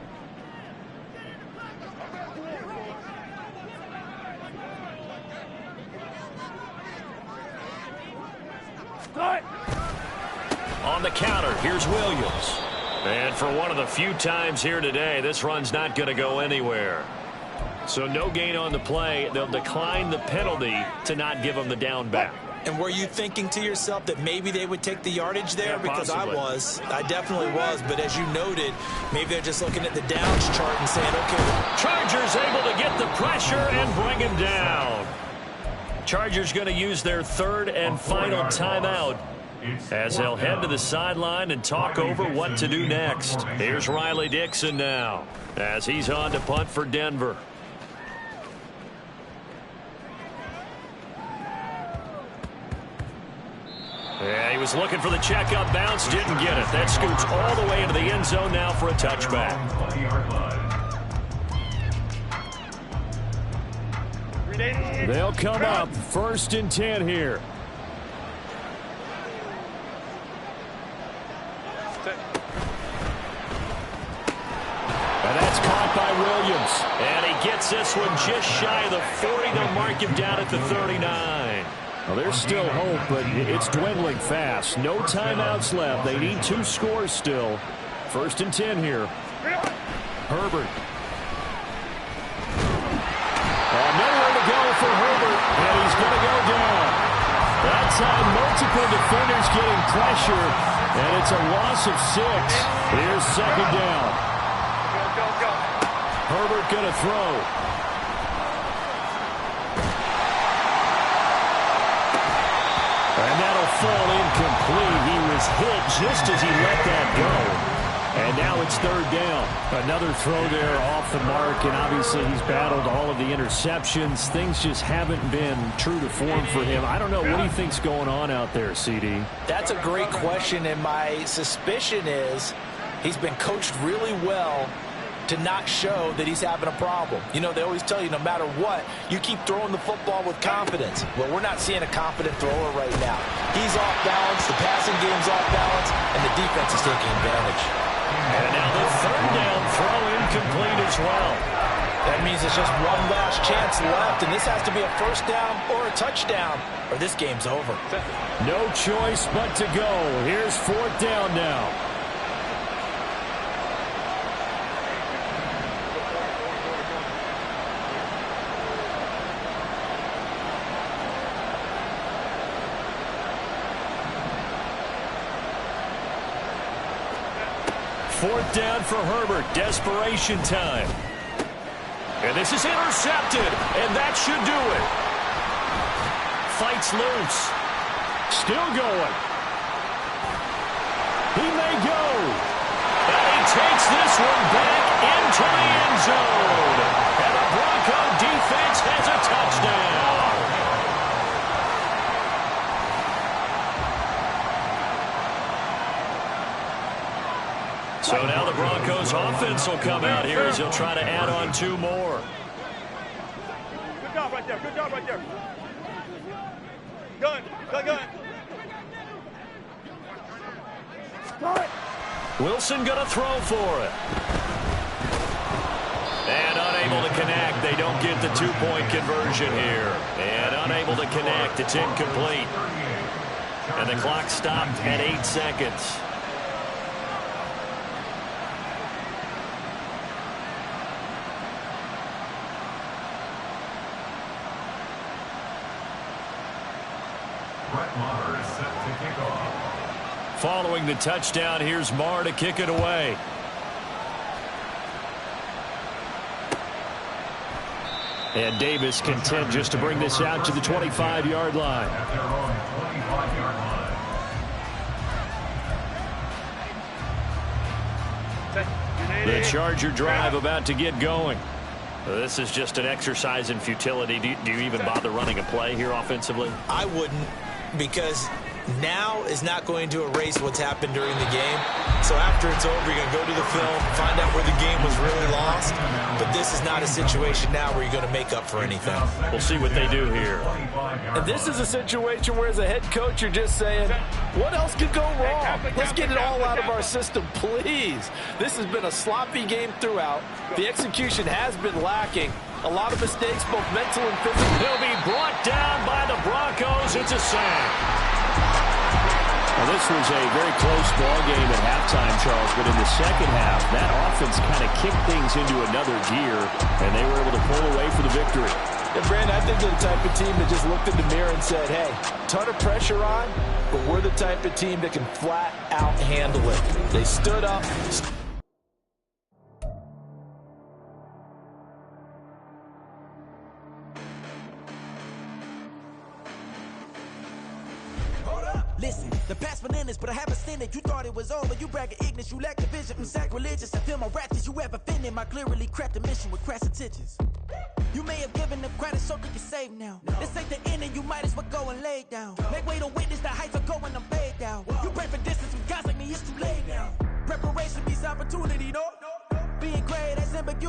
On the counter, here's Williams. And for one of the few times here today, this run's not going to go anywhere. So no gain on the play. They'll decline the penalty to not give them the down back.
And were you thinking to yourself that maybe they would take the yardage there?
Yeah,
because
possibly.
I definitely was. But as you noted, maybe they're just looking at the downs chart and saying, okay.
Chargers able to get the pressure and bring him down. Chargers going to use their third and final timeout as they'll head to the sideline and talk over what to do next. Here's Riley Dixon now as he's on to punt for Denver. Yeah, he was looking for the checkup bounce, didn't get it. That scoots all the way into the end zone now for a touchback.
They'll come up 1st and 10 here. And that's caught by Williams.
And he gets this one just shy of the 40. They'll mark him down at the 39.
Well, there's still hope, but it's dwindling fast. No timeouts left. They need 2 scores still. 1st and 10 here. Herbert. Nowhere to go for Herbert, and he's going to go down. That time, multiple defenders getting pressure, and it's a loss of 6. Here's second down.
Go.
Herbert going to throw. And that'll fall incomplete. He was hit just as he let that go. And now it's 3rd down. Another throw there off the mark, and obviously he's battled all of the interceptions. Things just haven't been true to form for him. I don't know. What do you think's going on out there, CD?
That's a great question, and my suspicion is he's been coached really well to not show that he's having a problem. You know, they always tell you no matter what, you keep throwing the football with confidence. Well, we're not seeing a confident thrower right now. He's off balance, the passing game's off balance, and the defense is taking advantage.
And now the 3rd down throw incomplete as well.
That means it's just one last chance left, and this has to be a 1st down or a touchdown, or this game's over.
No choice but to go. Here's 4th down now.
Fourth down for Herbert. Desperation time. And this is intercepted. And that should do it. Fights loose.
Still going. He may go.
And he takes this one back into the end zone. And the Bronco defense has a touchdown. So now the Broncos offense will come out here as he'll try to add on 2 more.
Good job right there. Good job right there. Gun.
Wilson going to throw for it. And unable to connect. They don't get the 2-point conversion here. And unable to connect. It's incomplete. And the clock stopped at 8 seconds. Following the touchdown, here's Marr to kick it away. And Davis content just to bring this out to the 25-yard line.
At their own 25-yard line.
The Charger drive about to get going. This is just an exercise in futility. Do you even bother running a play here offensively?
I wouldn't, because now is not going to erase what's happened during the game. So after it's over, you're going to go to the film, find out where the game was really lost. But this is not a situation now where you're going to make up for anything.
We'll see what they do here.
And this is a situation where, as a head coach, you're just saying, what else could go wrong? Let's get it all out of our system, please. This has been a sloppy game throughout. The execution has been lacking. A lot of mistakes, both mental and physical.
He'll be brought down by the Broncos. It's a sack.
Well, this was a very close ball game at halftime, Charles, but in the second half, that offense kind of kicked things into another gear, and they were able to pull away for the victory.
And Brandon, I think they're the type of team that just looked in the mirror and said, hey, ton of pressure on, but we're the type of team that can flat out handle it. They stood up.
Listen, the past bananas, but I haven't seen it. You thought it was over. You bragging ignorance. You lack the vision. I'm sacrilegious. I feel my raptors. You ever offended my clearly crafted mission with crass intentions. You may have given them credit so they can save now. This ain't the end and you might as well go and lay down. Make way to witness the heights are going, I'm paid down. You pray for distance with guys like me, it's too late now. Preparation beats opportunity, no? Being great as ambiguous.